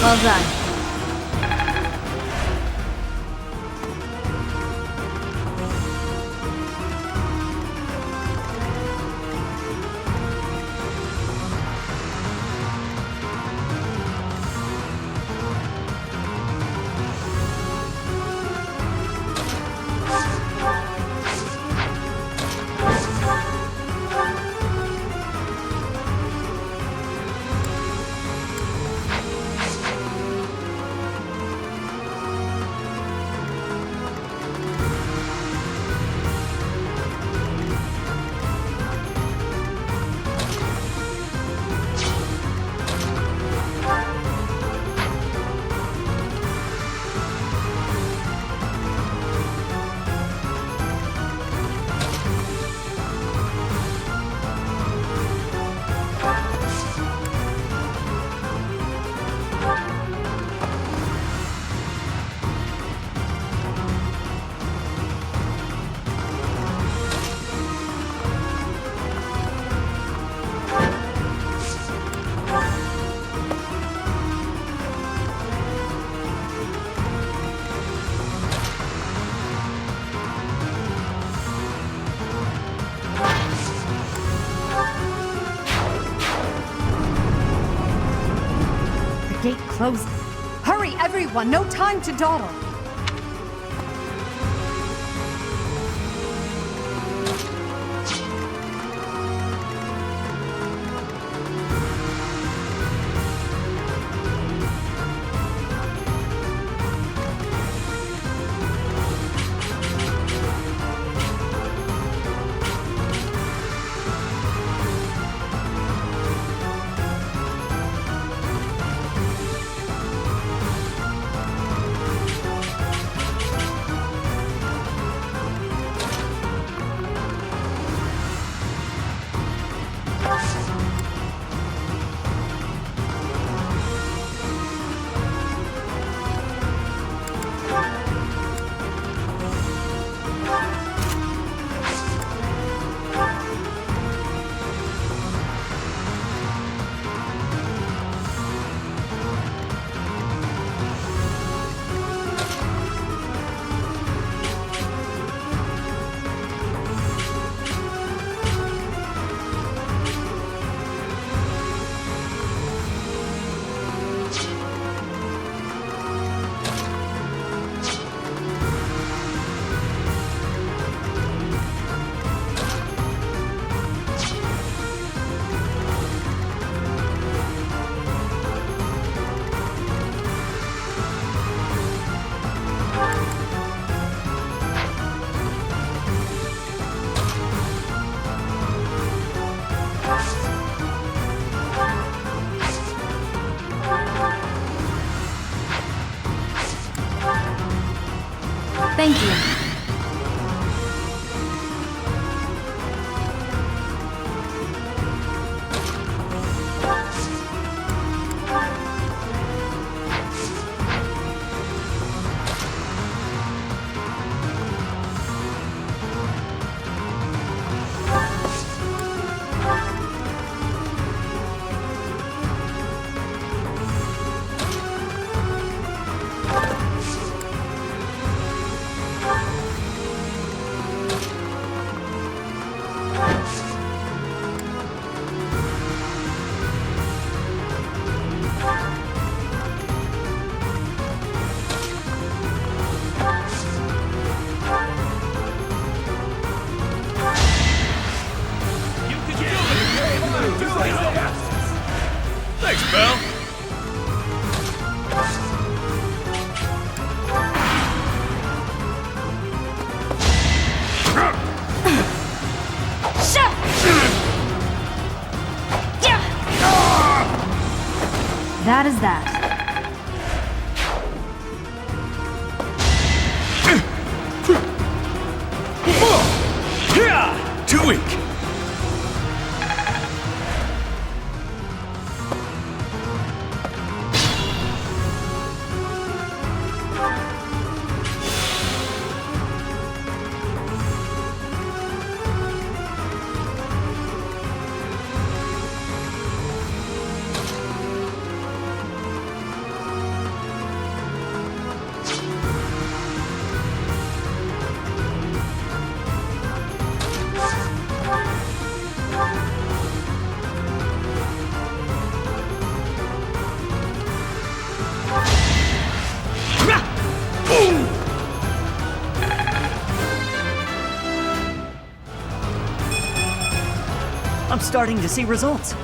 Well done. Gate closing. Hurry, everyone! No time to dawdle! Thank you. Thanks, pal. That is that. Too weak. I'm starting to see results.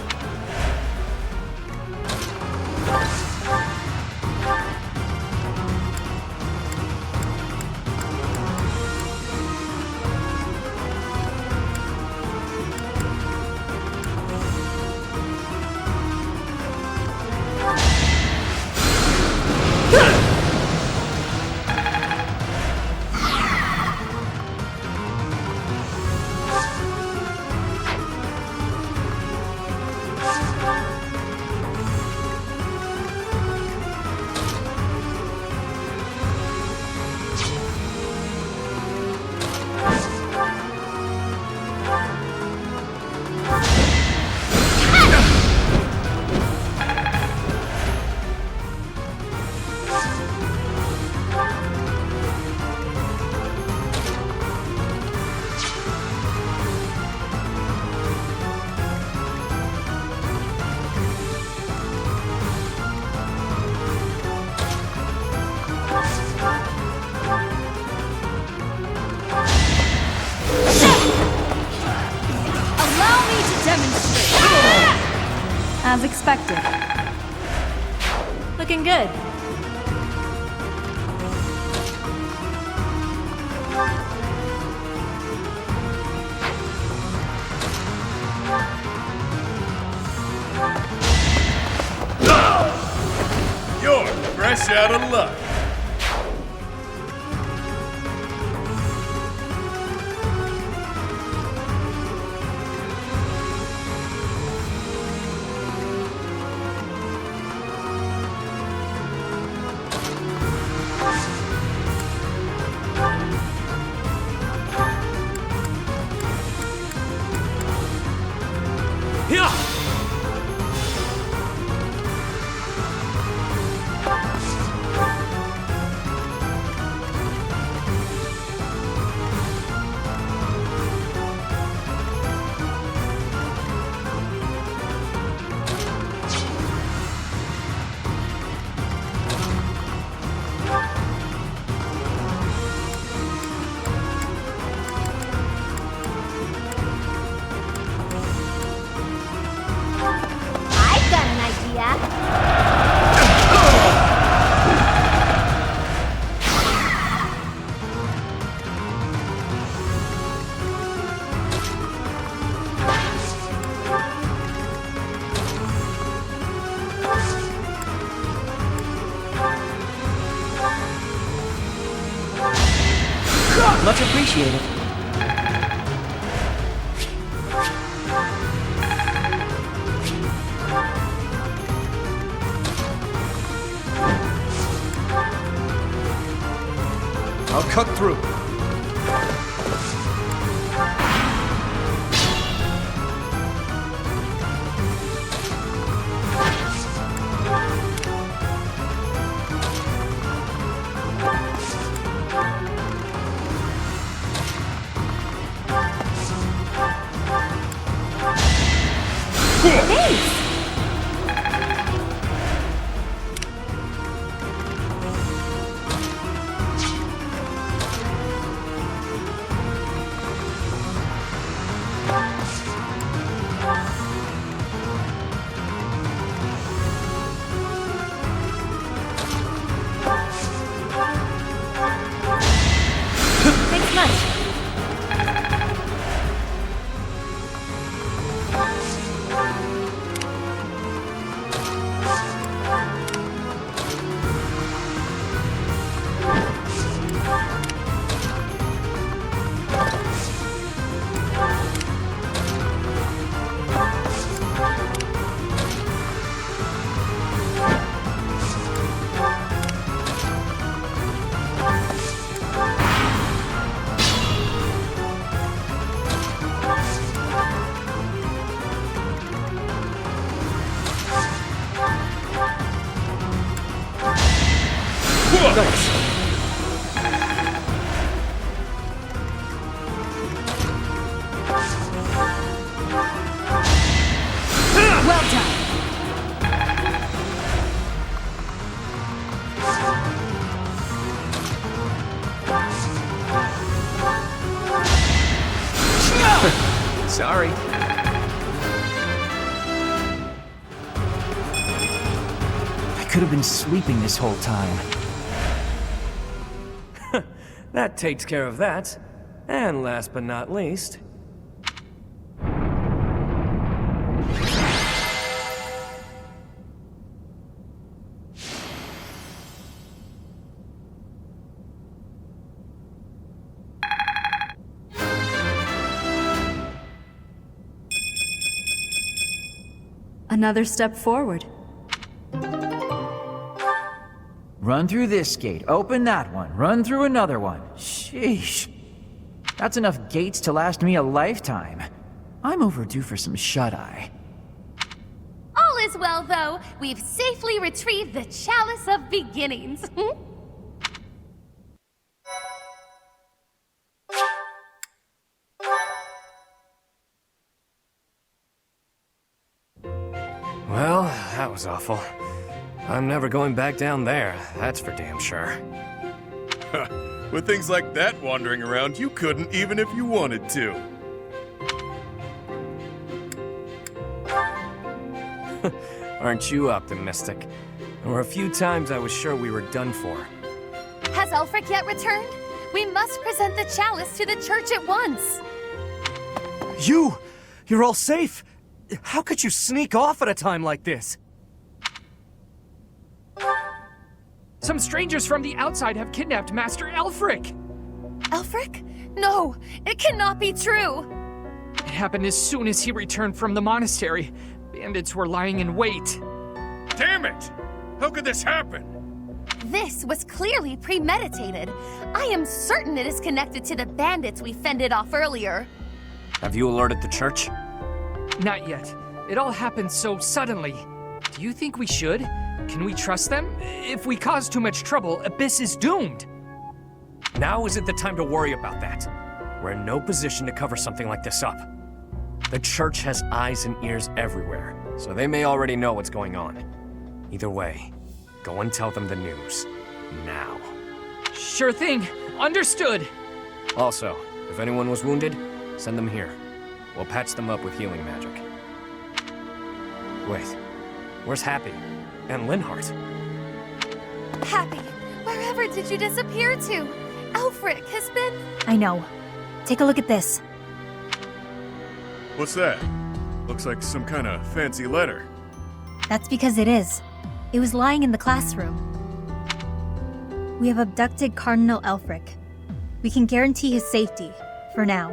As expected. Looking good. You're fresh out of luck. I've got an idea. Much appreciated. I'll cut through. Thanks. Thanks much. Nice. Well done. Sorry. could have been sleeping this whole time. That takes care of that. And last but not least... Another step forward. Run through this gate, open that one, run through another one. Sheesh. That's enough gates to last me a lifetime. I'm overdue for some shut-eye. All is well, though. We've safely retrieved the Chalice of Beginnings. Well, that was awful. I'm never going back down there, that's for damn sure. With things like that wandering around, you couldn't even if you wanted to. Aren't you optimistic? There were a few times I was sure we were done for. Has Ulfric yet returned? We must present the chalice to the church at once. You're all safe? How could you sneak off at a time like this? Some strangers from the outside have kidnapped Master Elfric! Elfric? No, it cannot be true. It happened as soon as he returned from the monastery. Bandits were lying in wait. Damn it! How could this happen? This was clearly premeditated. I am certain it is connected to the bandits we fended off earlier. Have you alerted the church? Not yet. It all happened so suddenly. Do you think we should? Can we trust them? If we cause too much trouble, Abyss is doomed. Now isn't the time to worry about that. We're in no position to cover something like this up. The church has eyes and ears everywhere, so they may already know what's going on. Either way, go and tell them the news. Now. Sure thing. Understood. Also, if anyone was wounded, send them here. We'll patch them up with healing magic. Wait, where's Happy? And Linhart? Happy, wherever did you disappear to? Elfric has been... I know. Take a look at this. What's that? Looks like some kind of fancy letter. That's because it is. It was lying in the classroom. We have abducted Cardinal Elfric. We can guarantee his safety, for now.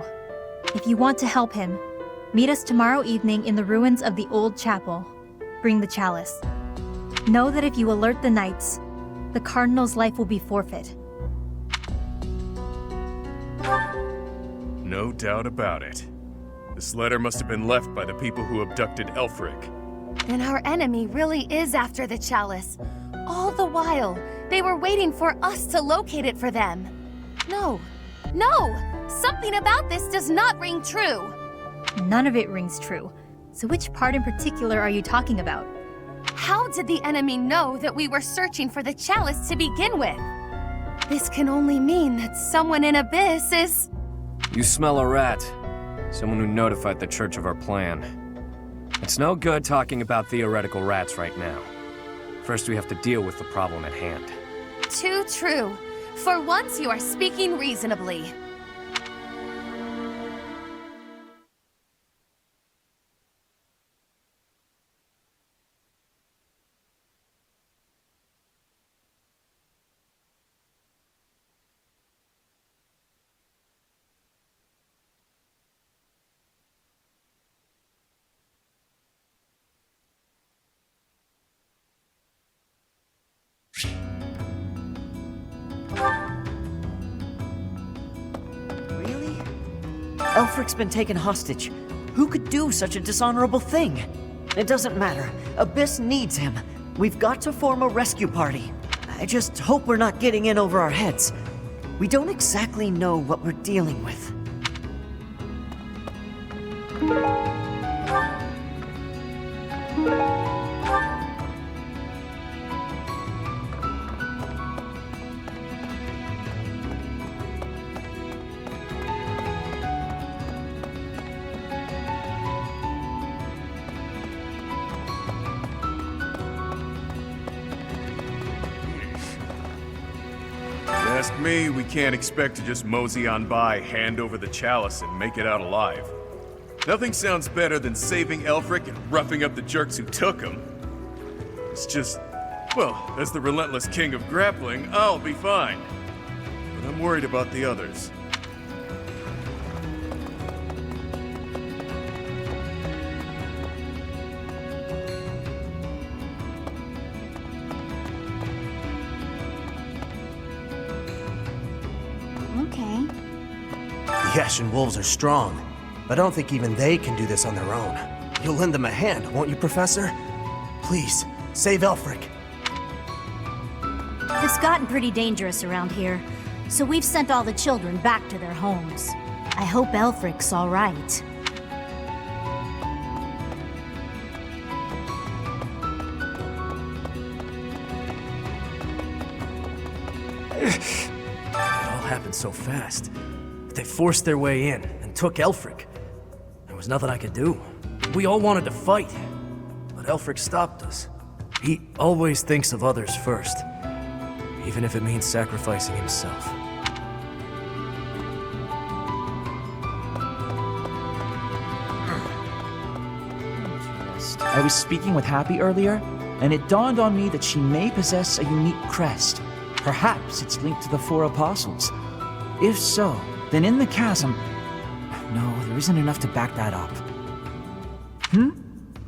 If you want to help him, meet us tomorrow evening in the ruins of the old chapel. Bring the chalice. Know that if you alert the knights, the Cardinal's life will be forfeit. No doubt about it. This letter must have been left by the people who abducted Elfric. Then our enemy really is after the chalice. All the while, they were waiting for us to locate it for them. No. Something about this does not ring true. None of it rings true. So which part in particular are you talking about? How did the enemy know that we were searching for the chalice to begin with? This can only mean that someone in Abyss is... You smell a rat. Someone who notified the church of our plan. It's no good talking about theoretical rats right now. First, we have to deal with the problem at hand. Too true. For once, you are speaking reasonably. Really? Elfric's been taken hostage. Who could do such a dishonorable thing? It doesn't matter. Abyss needs him. We've got to form a rescue party. I just hope we're not getting in over our heads. We don't exactly know what we're dealing with. ask me, we can't expect to just mosey on by, hand over the chalice, and make it out alive. Nothing sounds better than saving Elfric and roughing up the jerks who took him. It's just, well, as the relentless king of grappling, I'll be fine. But I'm worried about the others. Okay. The Ashen Wolves are strong, but I don't think even they can do this on their own. You'll lend them a hand, won't you, Professor? Please, save Elfric. It's gotten pretty dangerous around here, so we've sent all the children back to their homes. I hope Elfric's all right. It all happened so fast. They forced their way in and took Elfric. There was nothing I could do. We all wanted to fight, but Elfric stopped us. He always thinks of others first, even if it means sacrificing himself. I was speaking with Happy earlier, and it dawned on me that she may possess a unique crest. Perhaps it's linked to the Four Apostles. If so, then in the chasm... No, there isn't enough to back that up.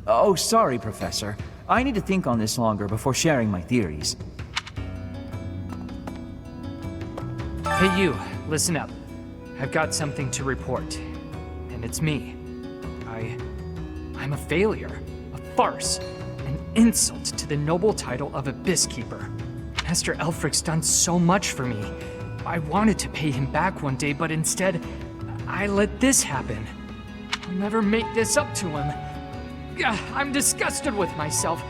Oh, sorry, Professor. I need to think on this longer before sharing my theories. Hey you, listen up. I've got something to report. And it's me. I'm a failure. A farce. An insult to the noble title of Abyss Keeper. Master Elfric's done so much for me. I wanted to pay him back one day, but instead, I let this happen. I'll never make this up to him. I'm disgusted with myself.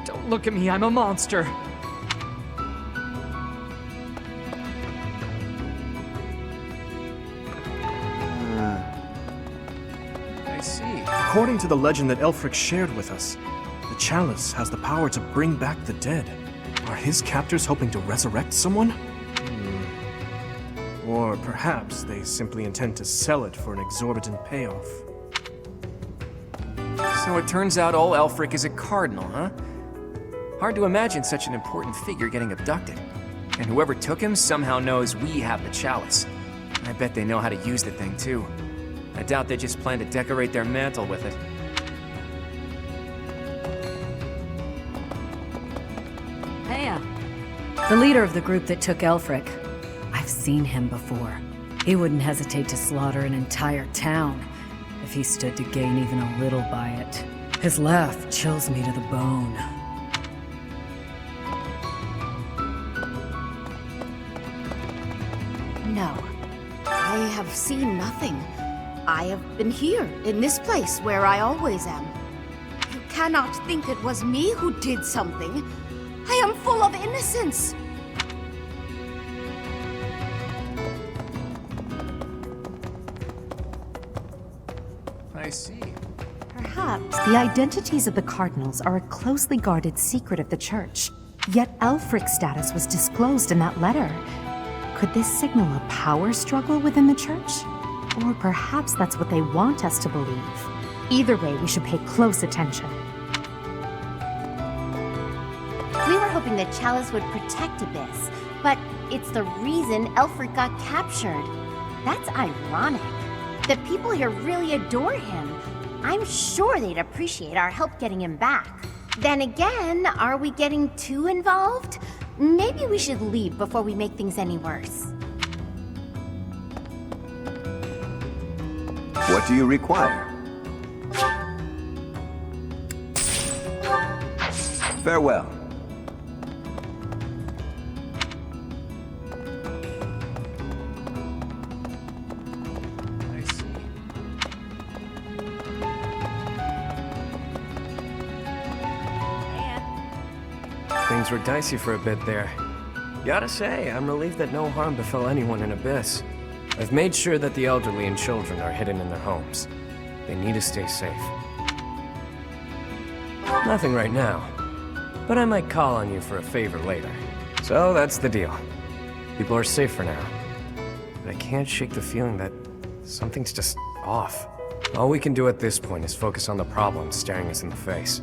Don't look at me, I'm a monster. I see. According to the legend that Elfric shared with us, the chalice has the power to bring back the dead. Are his captors hoping to resurrect someone? Or perhaps they simply intend to sell it for an exorbitant payoff. So it turns out old Elfric is a cardinal, huh? Hard to imagine such an important figure getting abducted. And whoever took him somehow knows we have the chalice. I bet they know how to use the thing, too. I doubt they just plan to decorate their mantle with it. Hey, the leader of the group that took Elfric. I've seen him before. He wouldn't hesitate to slaughter an entire town if he stood to gain even a little by it. His laugh chills me to the bone. No. I have seen nothing. I have been here, in this place where I always am. You cannot think it was me who did something. I am full of innocence. I see. Perhaps the identities of the cardinals are a closely guarded secret of the church. Yet Elfric's status was disclosed in that letter. Could this signal a power struggle within the church? Or perhaps that's what they want us to believe. Either way, we should pay close attention. We were hoping the chalice would protect Abyss, but it's the reason Elfric got captured. That's ironic. The people here really adore him. I'm sure they'd appreciate our help getting him back. Then again, are we getting too involved? Maybe we should leave before we make things any worse. What do you require? Farewell. I see. Things were dicey for a bit there. Gotta say, I'm relieved that no harm befell anyone in Abyss. I've made sure that the elderly and children are hidden in their homes. They need to stay safe. Nothing right now, but I might call on you for a favor later. So that's the deal. People are safe for now. But I can't shake the feeling that something's just off. All we can do at this point is focus on the problem staring us in the face.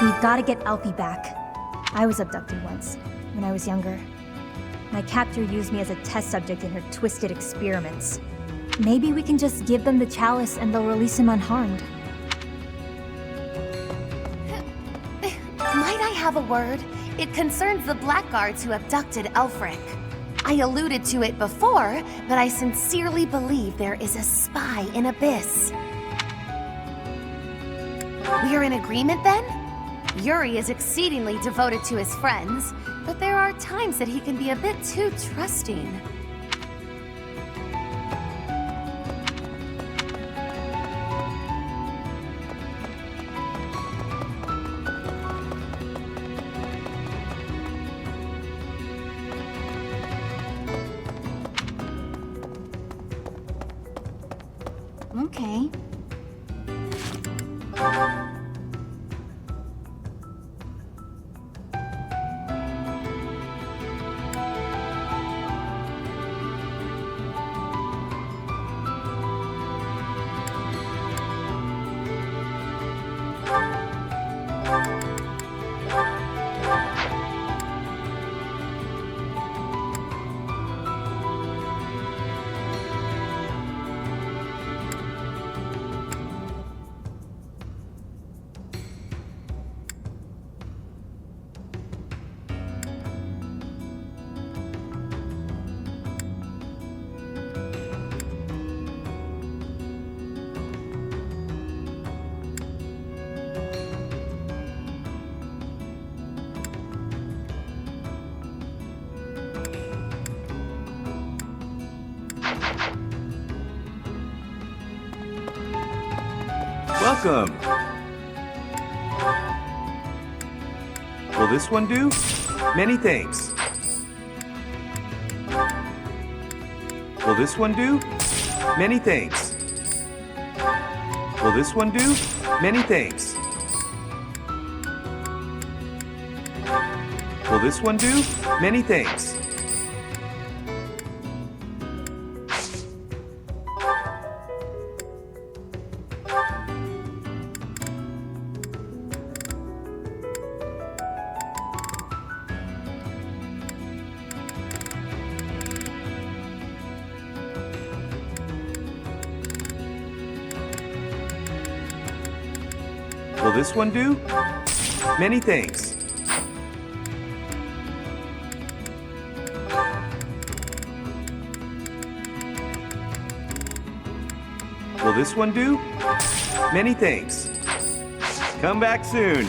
We've got to get Alfie back. I was abducted once, when I was younger. My captor used me as a test subject in her twisted experiments. Maybe we can just give them the chalice and they'll release him unharmed. Might I have a word? It concerns the blackguards who abducted Elfric. I alluded to it before, but I sincerely believe there is a spy in Abyss. We're in agreement then? Yuri is exceedingly devoted to his friends, but there are times that he can be a bit too trusting. Okay. Welcome. Will this one do? Many thanks. Will this one do? Many thanks. Will this one do? Many thanks. Will this one do? Many thanks. Will this one do? Many thanks. Will this one do? Many thanks. Come back soon.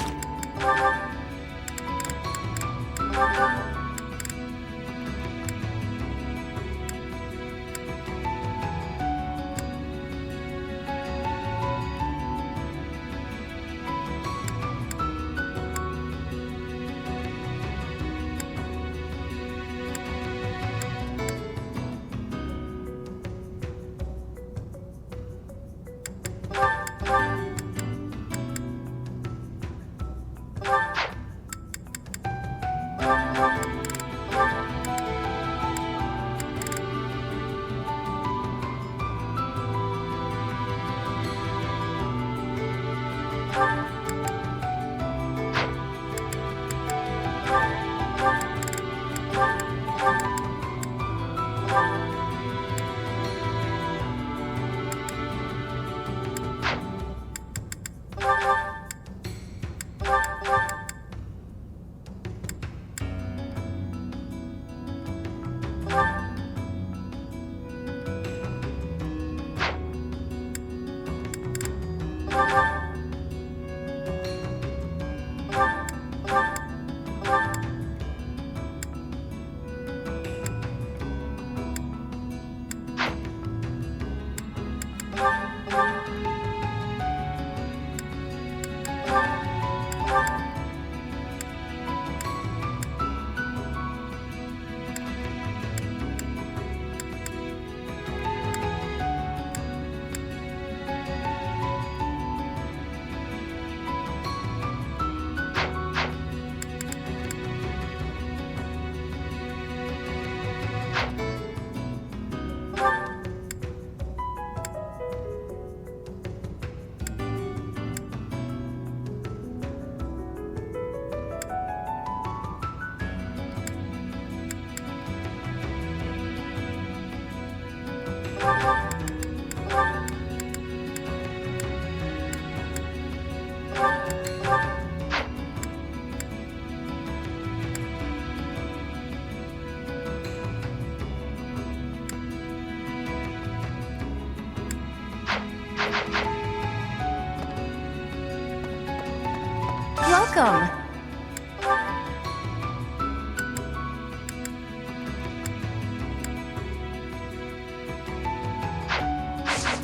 welcome.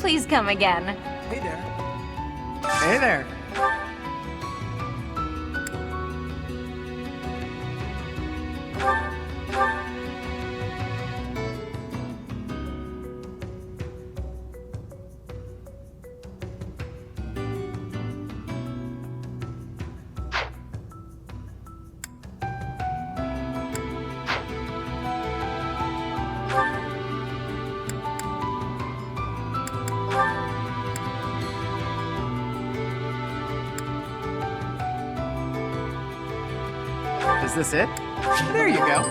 Please come again. Hey there. Hey there. Is this it? There you go.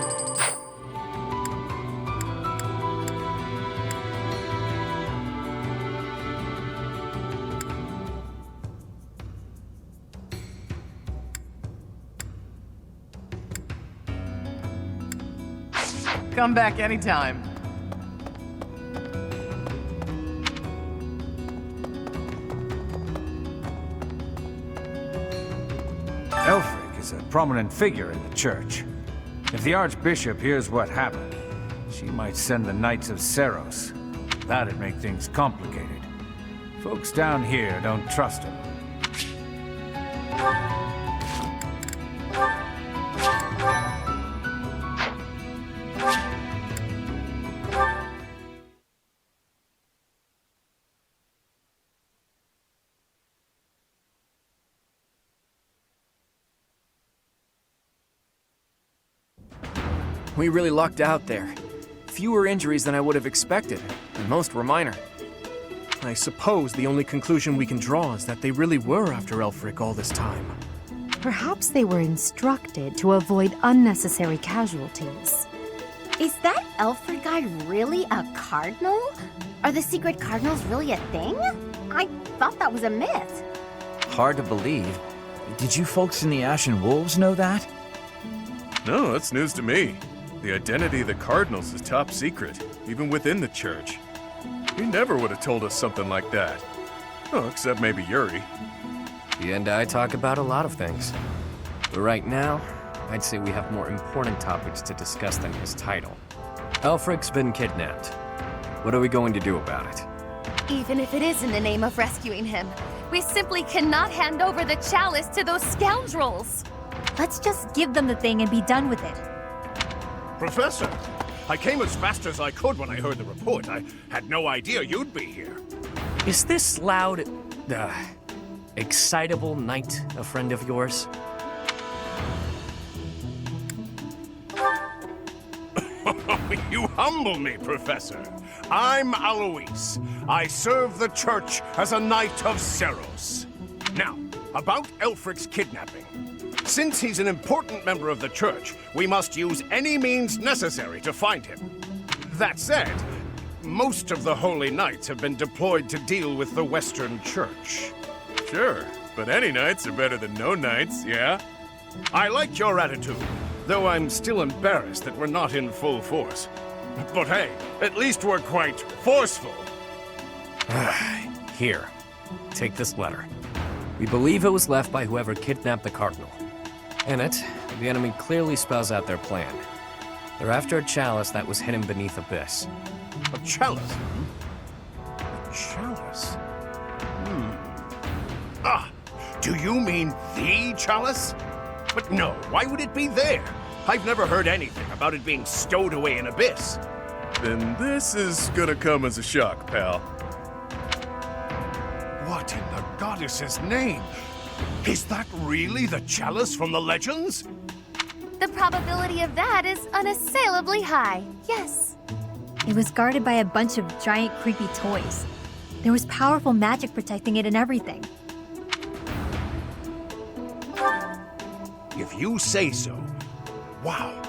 Come back anytime. Elfric is a prominent figure in the church. If the Archbishop hears what happened, she might send the Knights of Seros. That'd make things complicated. Folks down here don't trust him. We really lucked out there. Fewer injuries than I would have expected, and most were minor. I suppose the only conclusion we can draw is that they really were after Elfric all this time. Perhaps they were instructed to avoid unnecessary casualties. Is that Elfrid guy really a cardinal? Are the secret cardinals really a thing? I thought that was a myth. Hard to believe. Did you folks in the Ashen Wolves know that? No, that's news to me. The identity of the Cardinals is top secret, even within the church. He never would have told us something like that. Oh, except maybe Yuri. He and I talk about a lot of things. But right now, I'd say we have more important topics to discuss than his title. Elfric's been kidnapped. What are we going to do about it? Even if it is in the name of rescuing him, we simply cannot hand over the chalice to those scoundrels. Let's just give them the thing and be done with it. Professor, I came as fast as I could when I heard the report. I had no idea you'd be here. Is this loud, excitable knight a friend of yours? You humble me, Professor. I'm Alois. I serve the church as a Knight of Seros. Now, about Elfric's kidnapping. Since he's an important member of the church, we must use any means necessary to find him. That said, most of the Holy Knights have been deployed to deal with the Western Church. Sure, but any knights are better than no knights, yeah? I like your attitude, though I'm still embarrassed that we're not in full force. But hey, at least we're quite forceful. Here, take this letter. We believe it was left by whoever kidnapped the Cardinal. In it, the enemy clearly spells out their plan. They're after a chalice that was hidden beneath Abyss. A chalice? A chalice? Ah, do you mean the chalice? But no, why would it be there? I've never heard anything about it being stowed away in Abyss. Then this is gonna come as a shock, pal. What in the goddess's name? Is that really the chalice from the legends? The probability of that is unassailably high, yes. It was guarded by a bunch of giant creepy toys. There was powerful magic protecting it and everything. If you say so. Wow.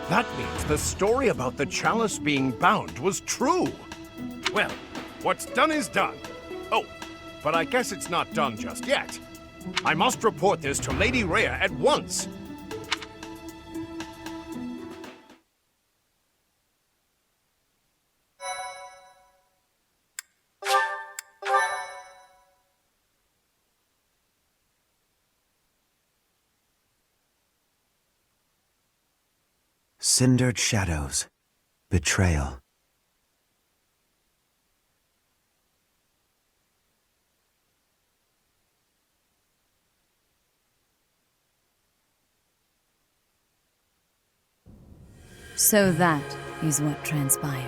That means the story about the chalice being bound was true. Well, what's done is done. Oh, but I guess it's not done just yet. I must report this to Lady Rhea at once. Cindered Shadows. Betrayal. So that is what transpired.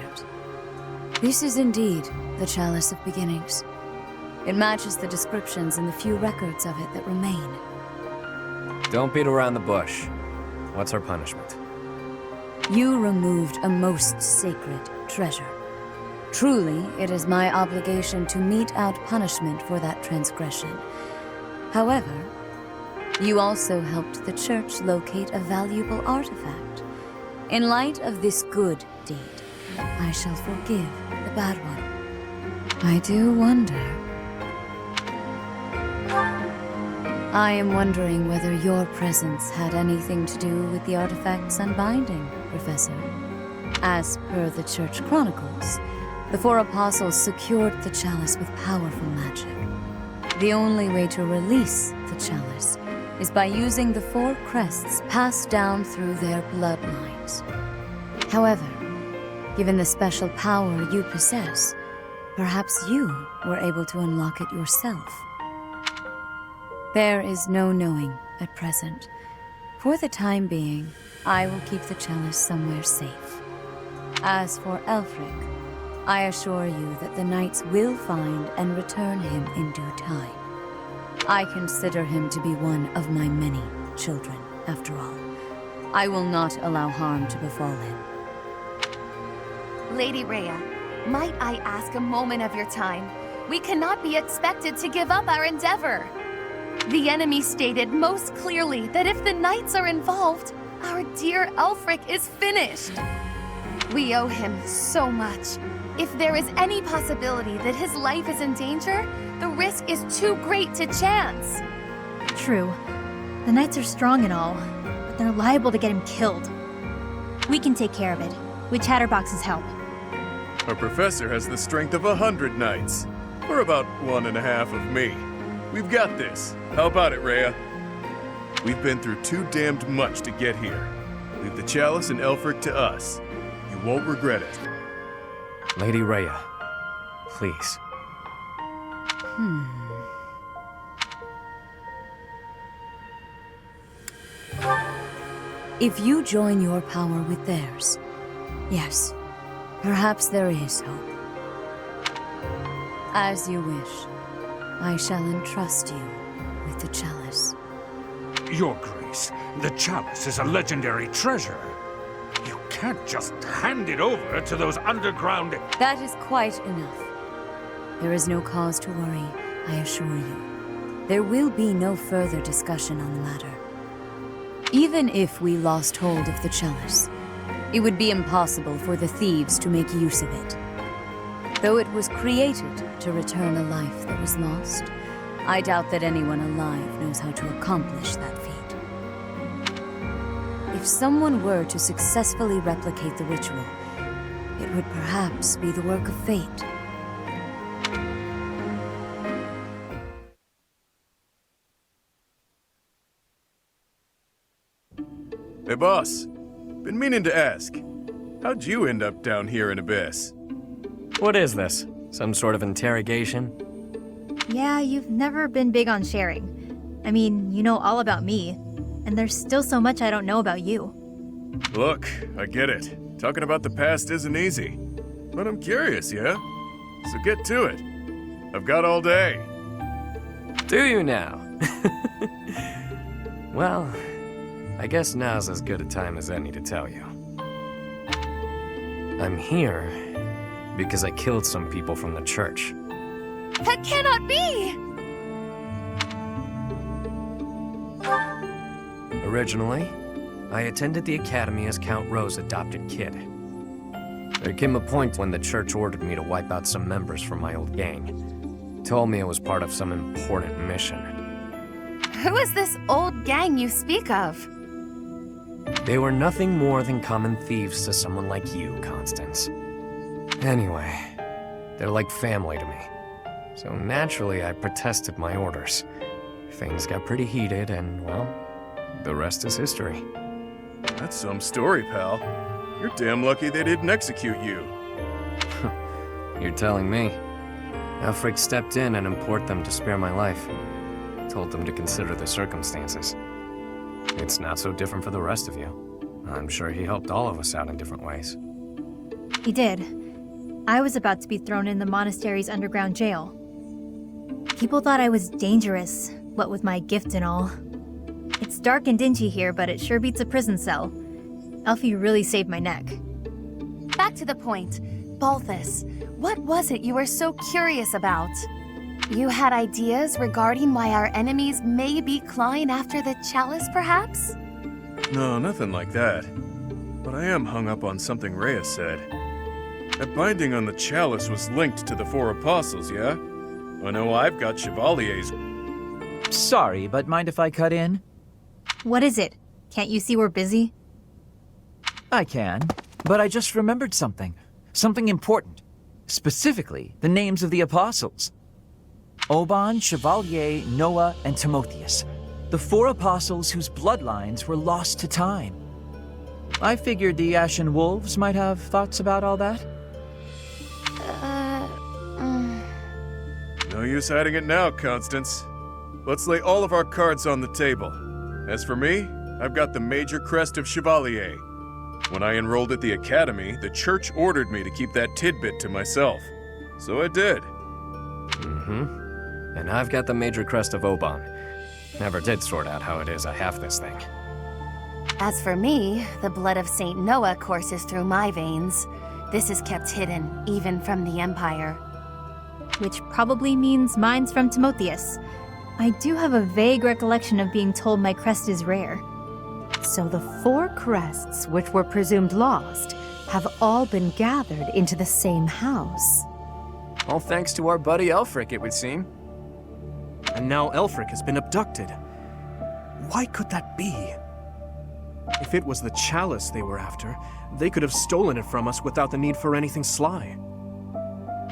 This is indeed the Chalice of Beginnings. It matches the descriptions in the few records of it that remain. Don't beat around the bush. What's our punishment? You removed a most sacred treasure. Truly, it is my obligation to mete out punishment for that transgression. However, you also helped the church locate a valuable artifact. In light of this good deed, I shall forgive the bad one. I do wonder. I am wondering whether your presence had anything to do with the artifact's unbinding, Professor. As per the Church Chronicles, the four apostles secured the chalice with powerful magic. The only way to release the chalice is by using the four crests passed down through their bloodlines. However, given the special power you possess, perhaps you were able to unlock it yourself. There is no knowing at present. For the time being, I will keep the chalice somewhere safe. As for Elfric, I assure you that the knights will find and return him in due time. I consider him to be one of my many children, after all. I will not allow harm to befall him. Lady Rhea, might I ask a moment of your time? We cannot be expected to give up our endeavor. The enemy stated most clearly that if the knights are involved, our dear Elfric is finished. We owe him so much. If there is any possibility that his life is in danger, the risk is too great to chance. True. The knights are strong and all, but they're liable to get him killed. We can take care of it, with Chatterbox's help. Our professor has the strength of 100 knights. We're about 1.5 of me. We've got this. How about it, Rhea? We've been through too damned much to get here. Leave the chalice and Elfric to us. You won't regret it. Lady Rhea, please. If you join your power with theirs, yes, perhaps there is hope. As you wish, I shall entrust you with the chalice. Your Grace, the chalice is a legendary treasure. You can't just hand it over to those underground... That is quite enough. There is no cause to worry, I assure you. There will be no further discussion on the matter. Even if we lost hold of the chalice, it would be impossible for the thieves to make use of it. Though it was created to return a life that was lost, I doubt that anyone alive knows how to accomplish that feat. If someone were to successfully replicate the ritual, it would perhaps be the work of fate. Hey, boss. Been meaning to ask. How'd you end up down here in Abyss? What is this? Some sort of interrogation? Yeah, you've never been big on sharing. I mean, you know all about me, and there's still so much I don't know about you. Look, I get it. Talking about the past isn't easy. But I'm curious, yeah? So get to it. I've got all day. Do you now? Well, I guess now's as good a time as any to tell you. I'm here because I killed some people from the church. That cannot be! Originally, I attended the academy as Count Rowe's adopted kid. There came a point when the church ordered me to wipe out some members from my old gang. Told me I was part of some important mission. Who is this old gang you speak of? They were nothing more than common thieves to someone like you, Constance. Anyway, they're like family to me. So naturally, I protested my orders. Things got pretty heated, and, well, the rest is history. That's some story, pal. You're damn lucky they didn't execute you. You're telling me. Elfric stepped in and implored them to spare my life. Told them to consider the circumstances. It's not so different for the rest of you. I'm sure he helped all of us out in different ways. He did. I was about to be thrown in the monastery's underground jail. People thought I was dangerous, what with my gift and all. It's dark and dingy here, but it sure beats a prison cell. Elfie really saved my neck. Back to the point. Balthus, what was it you were so curious about? You had ideas regarding why our enemies may be clawing after the chalice, perhaps? No, nothing like that. But I am hung up on something Rhea said. That binding on the chalice was linked to the four apostles, yeah? I know I've got Chevalier's. Sorry, but mind if I cut in? What is it? Can't you see we're busy? I can, but I just remembered something. Something important. Specifically, the names of the apostles. Oban, Chevalier, Noah, and Timotheus. The four apostles whose bloodlines were lost to time. I figured the Ashen Wolves might have thoughts about all that. No use hiding it now, Constance. Let's lay all of our cards on the table. As for me, I've got the major crest of Chevalier. When I enrolled at the academy, the church ordered me to keep that tidbit to myself. So I did. Mm-hmm. And I've got the major crest of Oban. Never did sort out how it is I have this thing. As for me, the blood of Saint Noah courses through my veins. This is kept hidden, even from the Empire. Which probably means mine's from Timotheus. I do have a vague recollection of being told my crest is rare. So the four crests, which were presumed lost, have all been gathered into the same house. All thanks to our buddy Elfric, it would seem. And now Elfric has been abducted. Why could that be? If it was the chalice they were after, they could have stolen it from us without the need for anything sly.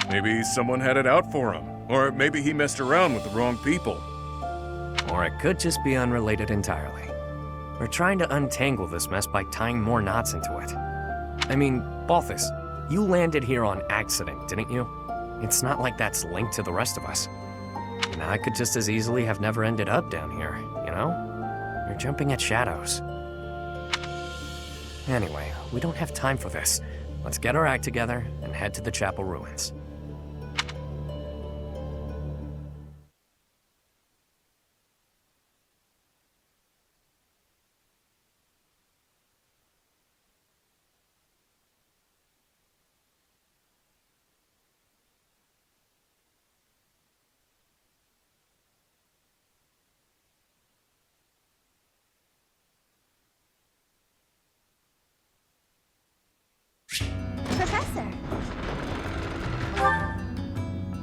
Maybe someone had it out for him. Or maybe he messed around with the wrong people. Or it could just be unrelated entirely. We're trying to untangle this mess by tying more knots into it. I mean, Balthus, you landed here on accident, didn't you? It's not like that's linked to the rest of us. And I could just as easily have never ended up down here, you know? You're jumping at shadows. Anyway, we don't have time for this. Let's get our act together and head to the chapel ruins. Professor,